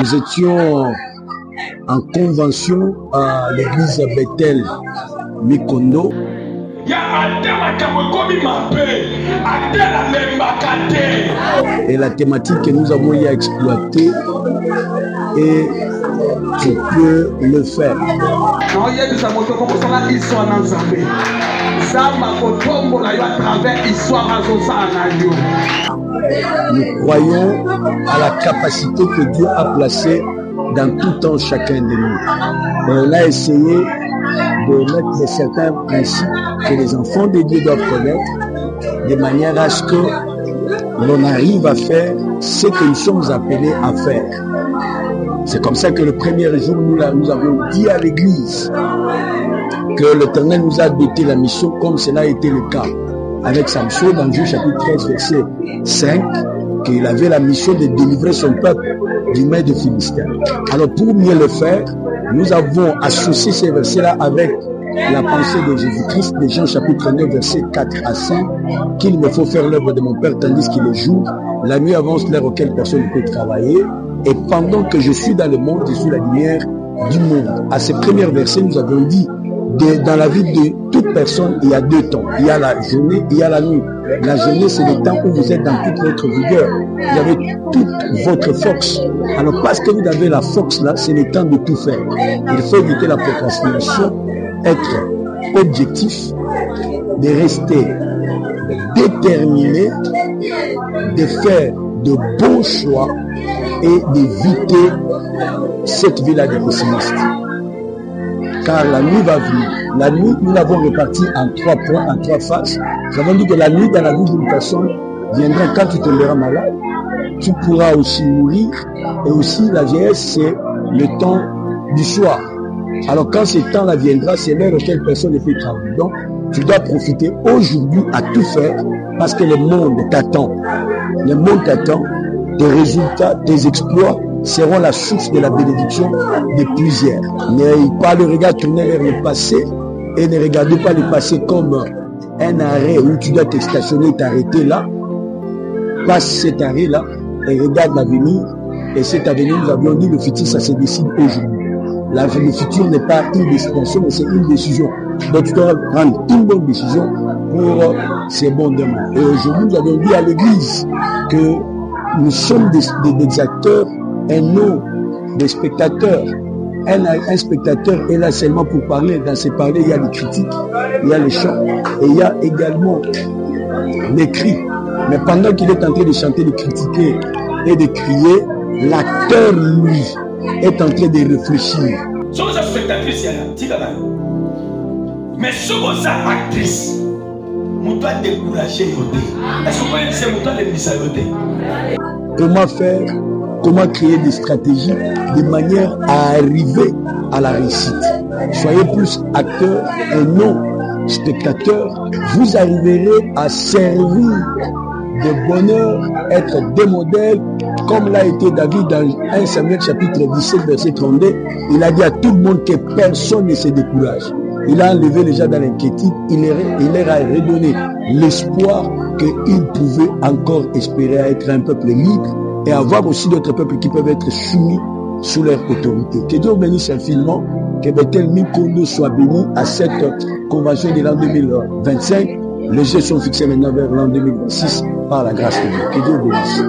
Nous étions en convention à l'église Bethel Mikondo. Et la thématique que nous avons y exploité est tu peux le faire. Nous croyons à la capacité que Dieu a placée dans tout temps chacun de nous. Et on a essayé de mettre certains principes que les enfants de Dieu doivent connaître, de manière à ce que l'on arrive à faire ce que nous sommes appelés à faire. C'est comme ça que le premier jour, nous avons dit à l'église que l'Éternel nous a doté la mission comme cela a été le cas avec Samson dans Juge chapitre 13 verset 5, qu'il avait la mission de délivrer son peuple du main des Philistins. Alors pour mieux le faire, nous avons associé ces versets-là avec la pensée de Jésus-Christ, de Jean chapitre 9 verset 4 à 5, qu'il me faut faire l'œuvre de mon Père tandis qu'il est jour, la nuit avance l'heure auquel personne ne peut travailler, et pendant que je suis dans le monde, je suis la lumière du monde. À ces premiers versets, nous avons dit, dans la vie de toute personne, il y a deux temps. Il y a la journée et il y a la nuit. La journée, c'est le temps où vous êtes dans toute votre vigueur. Vous avez toute votre force. Alors, parce que vous avez la force là, c'est le temps de tout faire. Il faut éviter la procrastination, être objectif, de rester déterminé, de faire de bons choix et d'éviter cette vie-là de pessimiste. Car la nuit va venir. La nuit, nous l'avons répartie en 3 points, en 3 phases. Nous avons dit que la nuit dans la vie d'une personne viendra quand tu tomberas malade. Tu pourras aussi mourir. Et aussi la vieillesse, c'est le temps du soir. Alors quand ce temps-là viendra, c'est l'heure auquel personne ne peut travailler. Donc, tu dois profiter aujourd'hui à tout faire parce que le monde t'attend. Le monde t'attend. Tes résultats, tes exploits seront la source de la bénédiction de plusieurs. N'ayez pas le regard tourné vers le passé et ne regardez pas le passé comme un arrêt où tu dois te stationner, t'arrêter là. Passe cet arrêt-là et regarde l'avenir. Et cet avenir, nous avions dit, le futur, ça se décide aujourd'hui. Le futur n'est pas une destination, mais c'est une décision. Donc tu dois prendre une bonne décision pour ces bons demain. Et aujourd'hui, nous avons dit à l'église que nous sommes des acteurs et non des spectateurs. Un spectateur est là seulement pour parler. Dans ces parler, il y a les critiques, il y a les chants, et il y a également les cris. Mais pendant qu'il est en train de chanter, de critiquer et de crier, l'acteur, lui, est en train de réfléchir. Si vous êtes spectatrice, mais si vous êtes actrice, vous doit décourager. Est-ce que vous pouvez dire que vous doit décourager? Comment faire? Comment créer des stratégies de manière à arriver à la réussite. Soyez plus acteurs et non spectateurs. Vous arriverez à servir de bonheur, être des modèles, comme l'a été David dans 1 Samuel chapitre 17 verset 32. Il a dit à tout le monde que personne ne se décourage. Il a enlevé les gens dans l'inquiétude, il leur a redonné l'espoir qu'ils pouvaient encore espérer être un peuple libre et avoir aussi d'autres peuples qui peuvent être soumis sous leur autorité. Que Dieu bénisse infiniment, que Bethel Mikondo soit béni à cette convention de l'an 2025. Les jeux sont fixés maintenant vers l'an 2026 par la grâce de Dieu. Que Dieu bénisse.